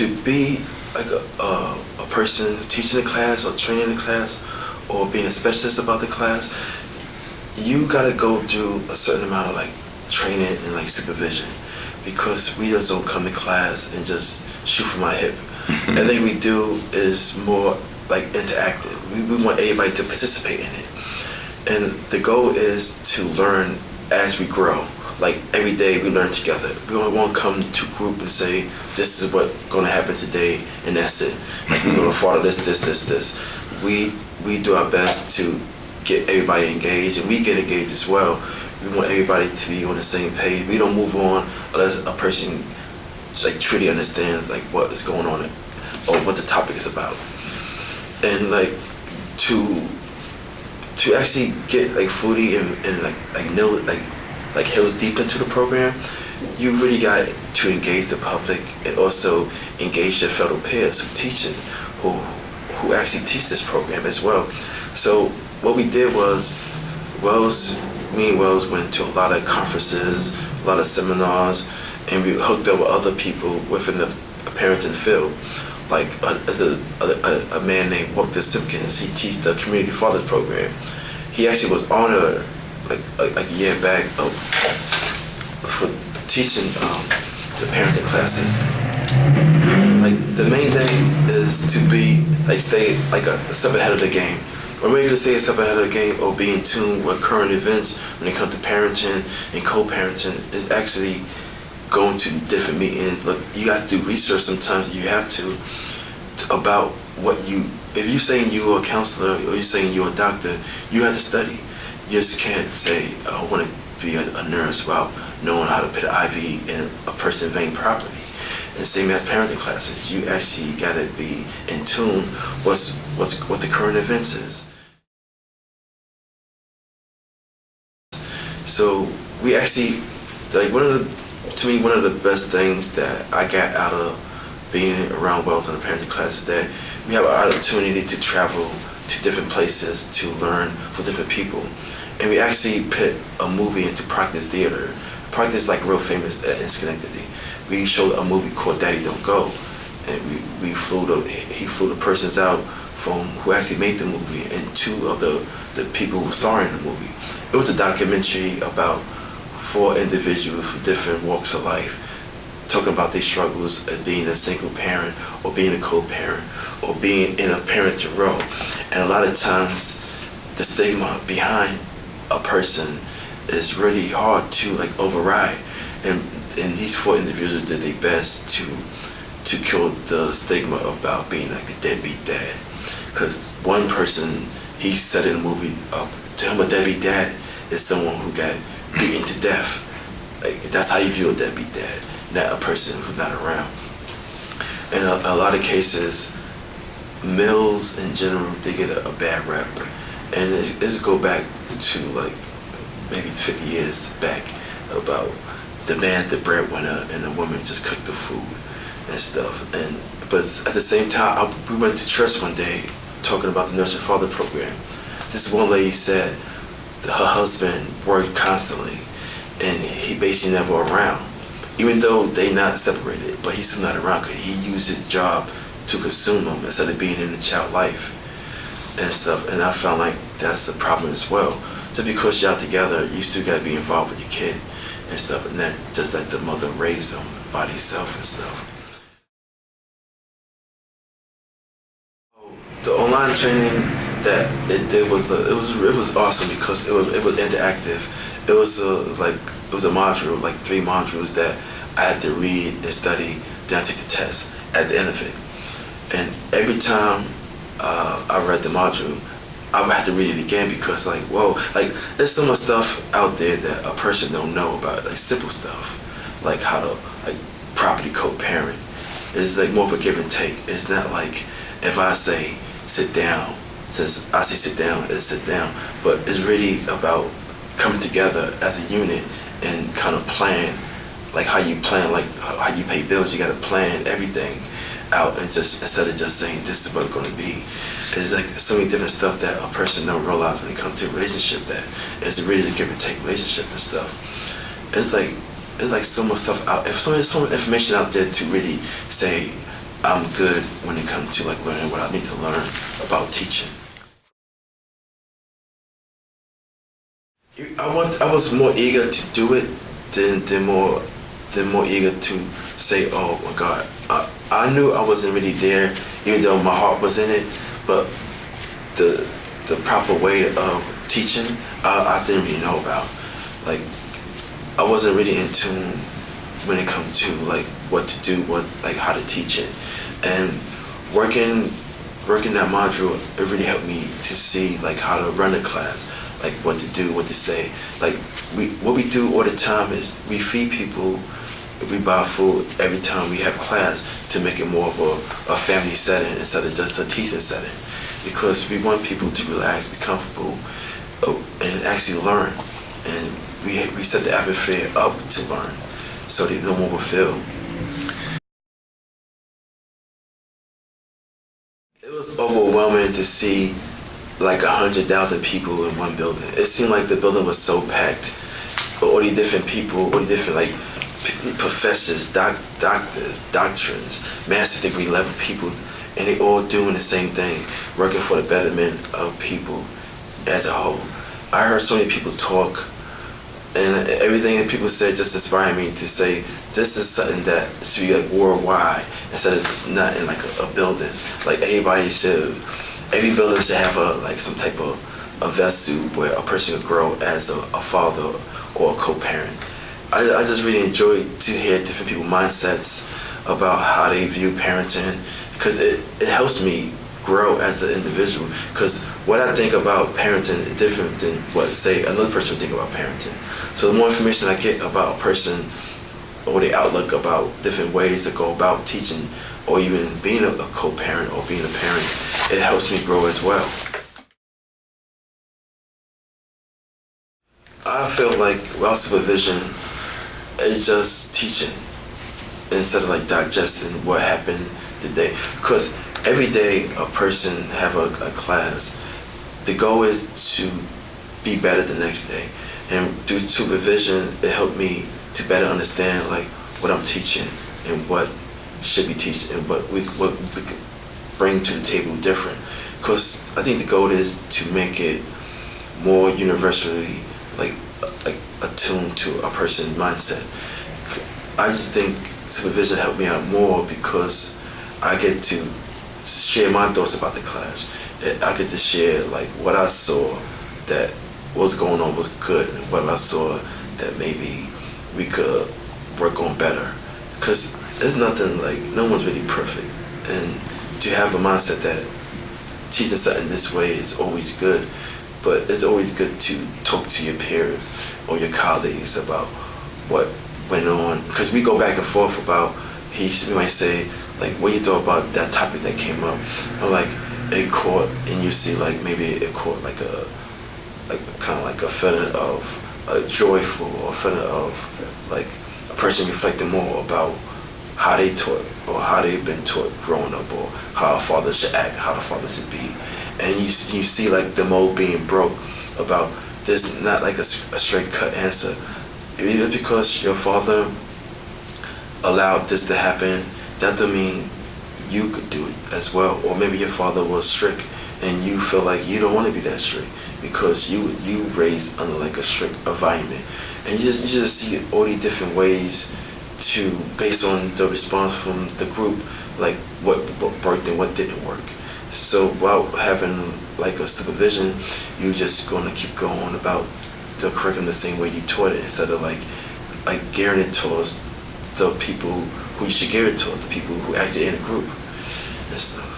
to be like a person teaching the class or training the class or being a specialist about the class, you gotta go through a certain amount of like training and like supervision, because we just don't come to class and just shoot from our hip. Everything we do is more like interactive. We want everybody to participate in it. And the goal is to learn as we grow. Like every day we learn together. We don't want to come to a group and say, this is what's going to happen today and that's it. Like we're going to follow this. We do our best to get everybody engaged, and we get engaged as well. We want everybody to be on the same page. We don't move on unless a person like truly understands like what is going on or what the topic is about. And like to actually get like Foodie and like hills deep into the program, you really got to engage the public and also engage your fellow peers who teaching, who actually teach this program as well. So what we did was, me and Wells went to a lot of conferences, a lot of seminars, and we hooked up with other people within the parenting field. Like a man named Walter Simpkins, he teaches the Community Fathers Program. He actually was honored like a year back for teaching the parenting classes. Like the main thing is to be like stay like a step ahead of the game. Or maybe you could stay a step ahead of the game or be in tune with current events when it comes to parenting and co-parenting is actually going to different meetings. Look, you got to do research sometimes. You have to about what you, if you're saying you're a counselor or you're saying you're a doctor, you have to study. You just can't say, I want to be a nurse without knowing how to put an IV in a person's vein properly. And same as parenting classes, you actually got to be in tune what the current events is. So we actually, like one of the best things that I got out of being around Wells in the parenting class is that we have an opportunity to travel to different places to learn from different people. And we actually put a movie into Practice Theater. Practice is like real famous in Schenectady. We showed a movie called Daddy Don't Go. And he flew the persons out from who actually made the movie and two of the people who starred in the movie. It was a documentary about 4 individuals from different walks of life, talking about their struggles of being a single parent or being a co-parent or being in a parenting role. And a lot of times the stigma behind a person is really hard to like override. And these 4 individuals did their best to kill the stigma about being like a deadbeat dad. Because one person, he said in the movie, to him a deadbeat dad is someone who got beaten to death. Like, that's how you view a deadbeat dad, not a person who's not around. In a lot of cases, males in general, they get a bad rep. And this go back to like maybe 50 years back about the man's the breadwinner and the woman just cooked the food and stuff. But at the same time, we went to church one day talking about the Nurture Father program. This one lady said that her husband worked constantly and he basically never around. Even though they not separated, but he's still not around because he used his job to consume him instead of being in the child life and stuff. And I found like that's a problem as well. Just because y'all together, you still gotta be involved with your kid and stuff, and not just let the mother raise them by themselves and stuff. The online training that it did was awesome because it was interactive. It was a module, like 3 modules that I had to read and study, then I take the test at the end of it. And every time I read the module, I would have to read it again because like, whoa, like there's so much stuff out there that a person don't know about, like simple stuff, like how to like properly co-parent. It's like more of a give and take. It's not like if I say sit down, since I say sit down, it's sit down, but it's really about coming together as a unit and kind of plan, like how you plan, like how you pay bills. You got to plan everything out and just instead of just saying this is what it's going to be. It's like so many different stuff that a person don't realize when it comes to a relationship that it's really a give and take relationship and stuff. It's like so much stuff out. If so much information out there to really say I'm good when it comes to like learning what I need to learn about teaching. I was more eager to do it than more eager to say, oh my God. I knew I wasn't really there, even though my heart was in it, but the proper way of teaching, I didn't really know about. Like, I wasn't really in tune when it comes to like what to do, how to teach it. And working that module, it really helped me to see like how to run a class, like what to do, what to say. Like what we do all the time is we feed people, we buy food every time we have class to make it more of a family setting instead of just a teaching setting, because we want people to relax, be comfortable, and actually learn. And we set the atmosphere up to learn, so that no one will feel. It was overwhelming to see like 100,000 people in one building. It seemed like the building was so packed. All these different people, all these different like professors, doctors, doctrines, master's degree level people, and they all doing the same thing, working for the betterment of people as a whole. I heard so many people talk, and everything that people said just inspired me to say this is something that should be like worldwide instead of not in like a building. Like every building should have some type of a vessel where a person could grow as a father or a co-parent. I just really enjoyed to hear different people's mindsets about how they view parenting, because it helps me grow as an individual, because what I think about parenting is different than what, say, another person would think about parenting. So the more information I get about a person or their outlook about different ways to go about teaching or even being a co-parent or being a parent, it helps me grow as well. I feel like without supervision, it's just teaching instead of like digesting what happened today. Because every day a person have a class, the goal is to be better the next day. And through supervision, it helped me to better understand like what I'm teaching and what should be teaching and what we could bring to the table different. Because I think the goal is to make it more universally like attuned to a person's mindset. I just think supervision helped me out more because I get to share my thoughts about the class. I get to share like what I saw that what's going on was good, and what I saw that maybe we could work on better. Because there's nothing like, no one's really perfect, and to have a mindset that teaching something this way is always good, but it's always good to talk to your peers or your colleagues about what went on, because we go back and forth about, he might say like, what you thought about that topic that came up, or like it caught, and you see like maybe it caught like kind of like a feeling of joyful, or a feeling of like a person reflecting more about how they taught or how they've been taught growing up, or how a father should act, how the father should be. And you see like the mold being broke about there's not like a straight cut answer. Either because your father allowed this to happen, that doesn't mean you could do it as well. Or maybe your father was strict and you feel like you don't want to be that strict because you raised under like a strict environment. And you just see all these different ways to, based on the response from the group, like what worked and what didn't work. So while having like a supervision, you just going to keep going about the curriculum the same way you taught it, instead of like gearing it towards the people who you should gear it towards, the people who actually in the group and stuff.